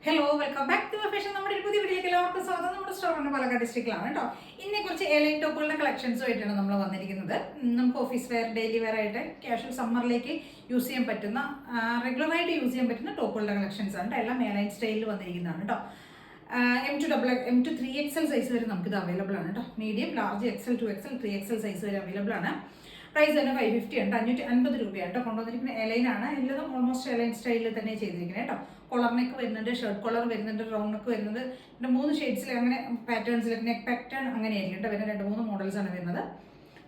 Hello, welcome back to fashion. നമ്മുടെ ഒരു പുതിയ വീഡിയോയിലേക്ക് എല്ലാവർക്കും സ്വാഗതം. നമ്മുടെ സ്റ്റോറിന്റെ പാലക്കാട് ഡിസ്ട്രിക്റ്റിലാണ് കേട്ടോ. ഇന്നെ കുറച്ച് എലൈൻ ടോപ്പുകളുടെ കളക്ഷൻസുമായിട്ടാണ് നമ്മൾ വന്നിരിക്കുന്നത്. നമുക്ക് ഓഫീസ് വെയർ, ഡെയിലി വെയർ ആയിട്ട് ക്യാഷ്വൽ സമ്മറിലേക്ക് യൂസ് ചെയ്യാൻ പറ്റുന്ന, റെഗുലറായിട്ട് യൂസ് ചെയ്യാൻ പറ്റുന്ന ടോപ്പുകളുടെ കളക്ഷൻസ് ആണ്. എല്ലാം എലൈൻ സ്റ്റൈലിൽ വന്നിരിക്കുന്നതാണ് കേട്ടോ. M2 3XL സൈസ് വരെ നമുക്കിത് അവൈലബിൾ ആണ് കേട്ടോ. Medium, large, XL, 2XL, 3XL size വരെ അവൈലബിൾ ആണ്. പ്രൈസ് തന്നെ 550 ഉണ്ട്. 550 രൂപയാണ് കേട്ടോ. കൊണ്ടുവന്നിരിക്കുന്ന എലൈൻ ആണ്. എല്ലാം ഓൾമോസ്റ്റ് എലൈൻ സ്റ്റൈലിൽ തന്നെ ചെയ്തിരിക്കുന്നത് കേട്ടോ. കോളർ നെക്ക് വരുന്നുണ്ട്, ഷർട്ട് കോളർ വരുന്നുണ്ട്, റൗണ്ട് നെക്ക് വരുന്നത്, പിന്നെ 3 ഷെയ്ഡ്സിൽ അങ്ങനെ പാറ്റേൺസിൽ നെക്ക് പാറ്റേൺ അങ്ങനെയായിരിക്കും കേട്ടോ. വരുന്ന 2-3 മോഡൽസ് ആണ് വരുന്നത്.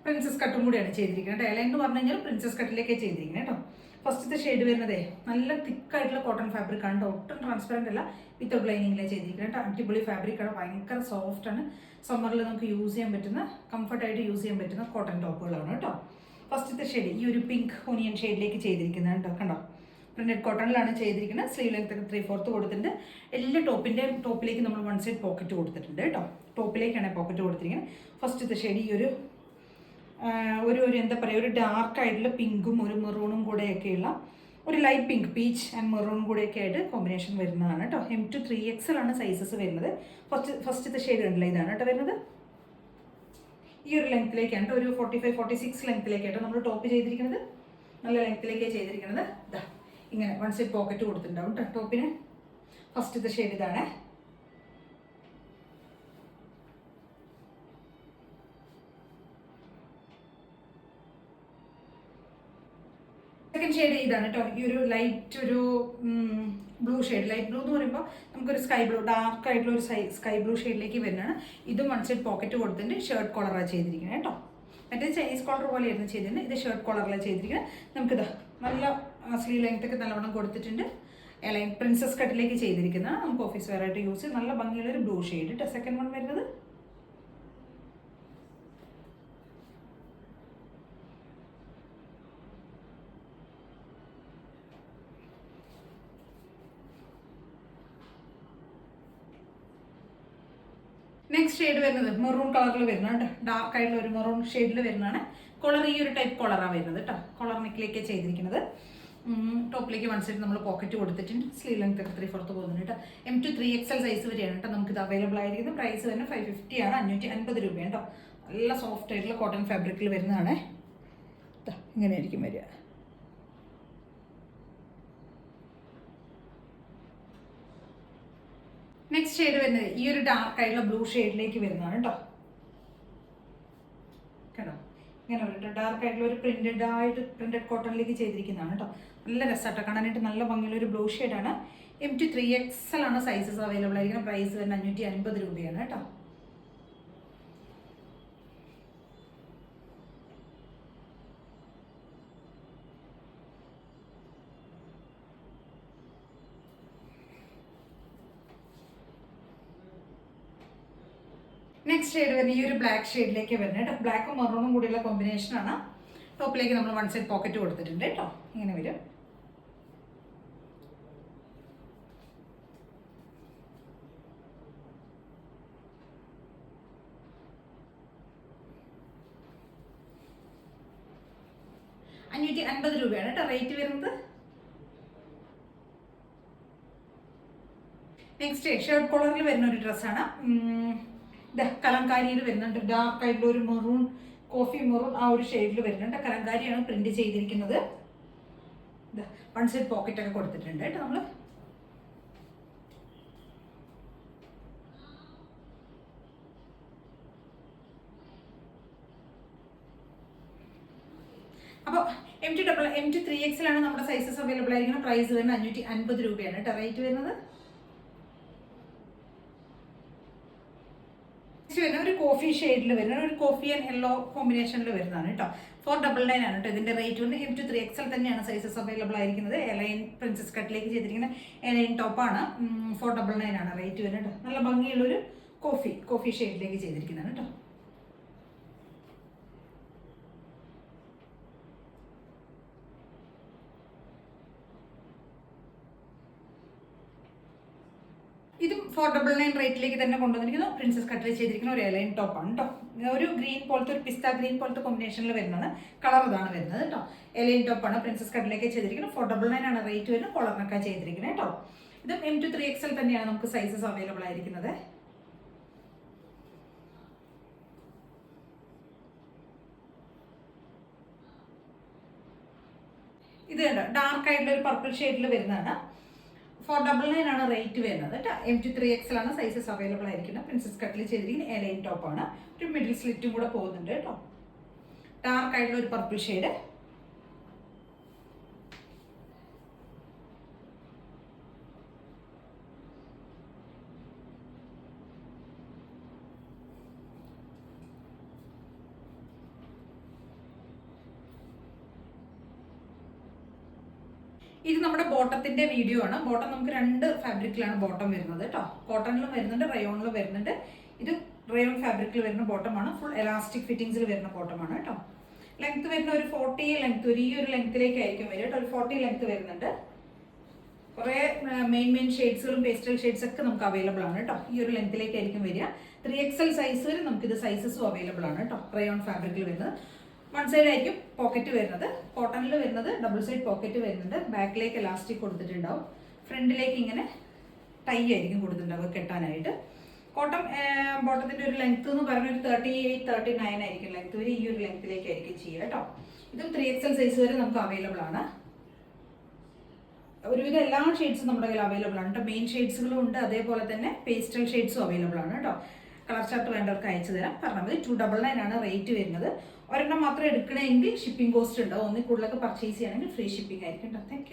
പ്രിൻസസ് കട്ടും കൂടിയാണ് ചെയ്തിരിക്കുന്നത്. എലൈൻ എന്ന് പറഞ്ഞു കഴിഞ്ഞാൽ പ്രിൻസസ് കട്ടിലേക്കേ ചെയ്തിരിക്കുന്നത് കേട്ടോ. ഫസ്റ്റത്തെ ഷെയ്ഡ് വരുന്നതേ നല്ല തിക്കായിട്ടുള്ള കോട്ടൺ ഫാബ്രിക് ആണ്. ഒട്ടും ട്രാൻസ്പെറൻ്റ് അല്ല, വിത്തൗട്ട് ലൈനിങ്ങിലാണ് ചെയ്തിരിക്കുന്നത് കേട്ടോ. അടിപൊളി ഫാബ്രിക് ആണ്, ഭയങ്കര സോഫ്റ്റ് ആണ്. സമ്മറിൽ നമുക്ക് യൂസ് ചെയ്യാൻ പറ്റുന്ന, കംഫർട്ടായിട്ട് യൂസ് ചെയ്യാൻ പറ്റുന്ന കോട്ടൺ ടോപ്പുകളാണ് കേട്ടോ. ഫസ്റ്റത്തെ ഷെയ്ഡ് ഈ ഒരു പിങ്ക് ഓണിയൻ ഷെയ്ഡിലേക്ക് ചെയ്തിരിക്കുന്നത് കേട്ടോ. കണ്ടോ, പ്രിന്റഡ് കോട്ടണിലാണ് ചെയ്തിരിക്കുന്നത്. സ്ലീവ് ലെങ്ത് 3/4 കൊടുത്തിട്ടുണ്ട്. എല്ലാ ടോപ്പിലേക്ക് നമ്മൾ 1 സൈഡ് പോക്കറ്റ് കൊടുത്തിട്ടുണ്ട് കേട്ടോ. ടോപ്പിലേക്കാണ് പോക്കറ്റ് കൊടുത്തിരിക്കുന്നത്. ഫസ്റ്റത്തെ ഷെയ്ഡ് ഈ ഒരു എന്താ പറയുക, ഒരു ഡാർക്ക് ആയിട്ടുള്ള പിങ്കും ഒരു മെറൂണും കൂടെയൊക്കെയുള്ള ഒരു light pink, peach and maroon കൂടെയൊക്കെ ആയിട്ട് കോമ്പിനേഷൻ വരുന്നതാണ് കേട്ടോ. M2 3XL ആണ് സൈസസ് വരുന്നത്. ഫസ്റ്റത്തെ ഷെയ്ഡ് കണ്ടില്ല, ഇതാണ് കേട്ടോ വരുന്നത്. ഈ ഒരു ലെങ്ത്തിലേക്കാണ്, ഒരു 45-46 ലെങ്ത്തിലേക്കായിട്ട് നമ്മൾ ടോപ്പ് ചെയ്തിരിക്കുന്നത്. നല്ല ലെങ്ത്തിലേക്കാണ് ചെയ്തിരിക്കുന്നത്. ഇതാ ഇങ്ങനെ 1 സൈഡ് പോക്കറ്റ് കൊടുത്തിട്ടുണ്ടാവും കേട്ടോ ടോപ്പിന്. ഫസ്റ്റത്തെ ഷെയ്ഡ് ഇതാണ്. സെക്കൻഡ് ഷെയ്ഡ് ഇതാണ് കേട്ടോ. ഈ ഒരു ലൈറ്റ് ഒരു ബ്ലൂ ഷെയ്ഡ്, ലൈറ്റ് ബ്ലൂ എന്ന് പറയുമ്പോൾ നമുക്കൊരു സ്കൈ ബ്ലൂ, ഡാർക്ക് ആയിട്ടുള്ള ഒരു സ്കൈ ബ്ലൂ ഷെയ്ഡിലേക്ക് വരുന്നതാണ്. ഇതും 1 സൈഡ് പോക്കറ്റ് കൊടുത്തിട്ട് ഷർട്ട് കോളറാണ് ചെയ്തിരിക്കുന്നത് കേട്ടോ. മറ്റേ ചൈനീസ് കോളർ പോലെയായിരുന്നു ചെയ്തിട്ടുണ്ട്, ഇത് ഷർട്ട് കോളറിലാണ് ചെയ്തിരിക്കുന്നത്. നമുക്കിത് നല്ല സ്ലീവ് ലെങ്ത് ഒക്കെ നല്ലവണ്ണം കൊടുത്തിട്ടുണ്ട്. എലൈൻ പ്രിൻസസ് കട്ടിലേക്ക് ചെയ്തിരിക്കുന്ന, നമുക്ക് ഓഫീസ് വെയർ ആയിട്ട് യൂസ് ചെയ്യും. നല്ല ഭംഗിയുള്ള ഒരു ബ്ലൂ ഷെയ്ഡ് കേട്ടോ. സെക്കൻഡ് വൺ വരുന്നത് നെക്സ്റ്റ് ഷെയ്ഡ് വരുന്നത് മെറൂൺ കളറിൽ വരുന്നുണ്ട്. ഡാർക്ക് ആയിട്ടുള്ള ഒരു മെറൂൺ ഷെയ്ഡിൽ വരുന്നതാണ്. കോളർ ഈ ഒരു ടൈപ്പ് കോളറാണ് വരുന്നത് കേട്ടോ. കോളർ നെക്കിലേക്ക് ചെയ്തിരിക്കുന്നത്. ടോപ്പിലേക്ക് 1 സൈഡ് നമ്മൾ പോക്കറ്റ് കൊടുത്തിട്ടുണ്ട്. സ്ലീവ് ലെങ്ത് ഒക്കെ 3/4 പോകുന്നുണ്ട് കേട്ടോ. M2 3XL സൈസ് വരെയാണ് കേട്ടോ നമുക്കിത് അവൈലബിൾ ആയിരിക്കുന്നത്. പ്രൈസ് തന്നെ 550 ആണ്. 550 രൂപയാണ് കേട്ടോ. നല്ല സോഫ്റ്റ് ആയിട്ടുള്ള കോട്ടൺ ഫാബ്രിക്കിൽ വരുന്നതാണ്. ഇങ്ങനെ ആയിരിക്കും വരിക. നെക്സ്റ്റ് ഷെയ്ഡ് വരുന്നത് ഈ ഒരു ഡാർക്ക് ആയിട്ടുള്ള ബ്ലൂ ഷെയ്ഡിലേക്ക് വരുന്നതാണ് കേട്ടോ. കേട്ടോ, ഇങ്ങനെ ഒരു ഡാർക്ക് ആയിട്ടുള്ള ഒരു പ്രിന്റഡ് കോട്ടണിലേക്ക് ചെയ്തിരിക്കുന്നതാണ് കേട്ടോ. നല്ല രസമാട്ടോ കാണാനായിട്ട്. നല്ല ഭംഗിയുള്ള ഒരു ബ്ലൂ ഷെയ്ഡാണ്. M2 3XL ആണ് സൈസസ് അവൈലബിൾ ആയിരിക്കുന്നത്. പ്രൈസ് വരുന്നത് 550 രൂപയാണ് കേട്ടോ. നെക്സ്റ്റ് ഷെയ്ഡ് വരുന്നത് ഈ ഒരു ബ്ലാക്ക് ഷെയ്ഡിലേക്ക് വരുന്നത് കേട്ടോ. ബ്ലാക്കും മെറൂണും കൂടിയുള്ള കോമ്പിനേഷനാണ്. ടോപ്പിലേക്ക് നമ്മൾ 1 സൈഡ് പോക്കറ്റ് കൊടുത്തിട്ടുണ്ട് കേട്ടോ. ഇങ്ങനെ വരും. $550 രൂപയാണ് കേട്ടോ റേറ്റ് വരുന്നത്. നെക്സ്റ്റ് ഷർട്ട് കോളറിൽ വരുന്ന ഒരു ഡ്രസ്സാണ്. കലങ്കാരിയിൽ വരുന്നുണ്ട്. ഡാർക്ക് ആയിട്ടുള്ള ഒരു മെറൂൺ, കോഫി മെറൂൺ ആ ഒരു ഷെയ്ഡിൽ വരുന്നുണ്ട്. കലങ്കാരിയാണ് പ്രിന്റ് ചെയ്തിരിക്കുന്നത്. 1 സൈഡ് പോക്കറ്റ് ഒക്കെ കൊടുത്തിട്ടുണ്ട് കേട്ടോ നമ്മൾ. അപ്പോൾ M2 3XL ആണ് നമ്മുടെ സൈസസ് അവൈലബിൾ ആയിരിക്കുന്ന. പ്രൈസ് വരുന്നത് 550 രൂപയാണ് കേട്ടോ റേറ്റ് വരുന്നത്. ഒരു കോഫി ഷെയ്ഡിൽ വരുന്ന, ഒരു കോഫി ആൻഡ് യെല്ലോ കോമ്പിനേഷനിൽ വരുന്നതാണ് കേട്ടോ. 499 ആണ് കേട്ടോ ഇതിന്റെ റേറ്റ് വന്ന്. M2 3XL തന്നെയാണ് സൈസസ് അവൈലബിൾ ആയിരിക്കുന്നത്. എലൈൻ പ്രിൻസസ് കട്ടിലേക്ക് ചെയ്തിരിക്കുന്ന എലൈൻ ടോപ്പാണ്. 499 ആണ് റേറ്റ് വരുന്നത്. നല്ല ഭംഗിയുള്ളൊരു കോഫി ഷെയ്ഡിലേക്ക് ചെയ്തിരിക്കുന്നതാണ് കേട്ടോ. ഇതും 499 റേറ്റിലേക്ക് തന്നെ കൊണ്ടുവന്നിരിക്കുന്നു. പ്രിൻസസ് കട്ടിൽ ചെയ്തിരിക്കുന്ന ഒരു എലൈൻ ടോപ്പാണ് കേട്ടോ. ഒരു ഗ്രീൻ പോലത്തെ, ഒരു പിസ്ത ഗ്രീൻ പോലത്തെ കോമ്പിനേഷനിൽ വരുന്നതാണ്. കളർ ഇതാണ് വരുന്നത് കേട്ടോ. എലൈൻ ടോപ്പാണ്, പ്രിൻസസ് കട്ടിലേക്ക് ചെയ്തിരിക്കുന്നത്. 499 ആണ് റേറ്റ് വരുന്നത്. കോളറിനൊക്കെ ചെയ്തിരിക്കുന്നത് കേട്ടോ. ഇതും M to 3XL തന്നെയാണ് നമുക്ക് സൈസസ് അവൈലബിൾ ആയിരിക്കുന്നത്. ഇത് കണ്ടോ, ഡാർക്ക് ആയിട്ടുള്ള ഒരു പർപ്പിൾ ഷെയ്ഡിൽ വരുന്നതാണ്. 499 ആണ് റേറ്റ് വരുന്നത് കേട്ടോ. M to 3XL ആണ് സൈസസ് അവൈലബിൾ ആയിരിക്കുന്നത്. പ്രിൻസസ് കട്ടിൽ ചെയ്തിരിക്കുന്ന എലൈൻ ടോപ്പാണ്. ഒരു മിഡിൽ സ്ലിറ്റും കൂടെ പോകുന്നുണ്ട് കേട്ടോ. ഡാർക്ക് ആയിട്ടുള്ള ഒരു പർപ്പിൾ ഷെയ്ഡ്. ഇത് നമ്മുടെ ബോട്ടത്തിന്റെ വീഡിയോ ആണ്. ബോട്ടം നമുക്ക് 2 ഫാബ്രിക്കിലാണ് ബോട്ടം വരുന്നത് കേട്ടോ. കോട്ടണിലും വരുന്നുണ്ട്, റയോണിലും വരുന്നുണ്ട്. ഇത് റയോൺ ഫാബ്രിക്കിൽ വരുന്ന ബോട്ടമാണ്. ഫുൾ എലാസ്റ്റിക് ഫിറ്റിംഗ്സിൽ വരുന്ന ബോട്ടമാണ് കേട്ടോ. ലെങ്ത് വരുന്ന ഒരു 40 ലെങ്ത്, ഈ ഒരു ലെങ്ത്തിലേക്കായിരിക്കും വരിക കേട്ടോ. ഒരു 40 ലെങ്ത് വരുന്നുണ്ട്. കുറേ മെയിൻ ഷെയ്ഡ്സുകളും പേസ്റ്റൽ ഷെയ്ഡ്സ് ഒക്കെ നമുക്ക് അവൈലബിൾ ആണ് കേട്ടോ. ഈ ഒരു ലെങ്ത്തിലേക്കായിരിക്കും വരിക. 3XL സൈസ് വരെ നമുക്കിത് സൈസസും അവൈലബിൾ ആണ് കേട്ടോ. റയോൺ ഫാബ്രിക്കിൽ വരുന്നത്. വൺ സൈഡ് ആയിരിക്കും പോക്കറ്റ് വരുന്നത്. കോട്ടണിൽ വരുന്നത് ഡബിൾ സൈഡ് പോക്കറ്റ് വരുന്നുണ്ട്. ബാക്കിലേക്ക് എലാസ്റ്റിക് കൊടുത്തിട്ടുണ്ടാവും. ഫ്രണ്ടിലേക്ക് ഇങ്ങനെ ടൈ ആയിരിക്കും കൊടുത്തിട്ടുണ്ടാവുക കെട്ടാനായിട്ട്. ബോട്ടത്തിന്റെ ഒരു ലെങ്ത് എന്ന് പറഞ്ഞാൽ ഒരു 38-39 ആയിരിക്കും ലെങ്ത് വരെ. ഈ ഒരു ലെങ്ത്തിലേക്കായിരിക്കും ചെയ്യുക കേട്ടോ. ഇതും 3XL സൈസ് വരെ നമുക്ക് അവൈലബിൾ ആണ്. ഒരുവിധം എല്ലാ ഷെയ്ഡ്സും നമ്മുടെ കയ്യിൽ അവൈലബിൾ ആണ് കേട്ടോ. മെയിൻ ഷെയ്ഡ്സുകളും ഉണ്ട്, അതേപോലെ തന്നെ പേസ്റ്റൽ ഷെയ്ഡ്സും അവൈലബിൾ ആണ് കേട്ടോ. കളർ ചാർട്ട് വേണ്ടവർക്ക് അയച്ചു തരാം. പറഞ്ഞാൽ മതി. 299 ആണ് റേറ്റ് വരുന്നത്. ഒരെണ്ണം മാത്രം എടുക്കണമെങ്കിൽ ഷിപ്പിംഗ് കോസ്റ്റ് ഉണ്ടാവും. ഒന്നിൽ കൂടുതലൊക്കെ പർച്ചേസ് ചെയ്യുകയാണെങ്കിൽ ഫ്രീ ഷിപ്പിംഗ് ആയിരിക്കും കേട്ടോ. Thank you.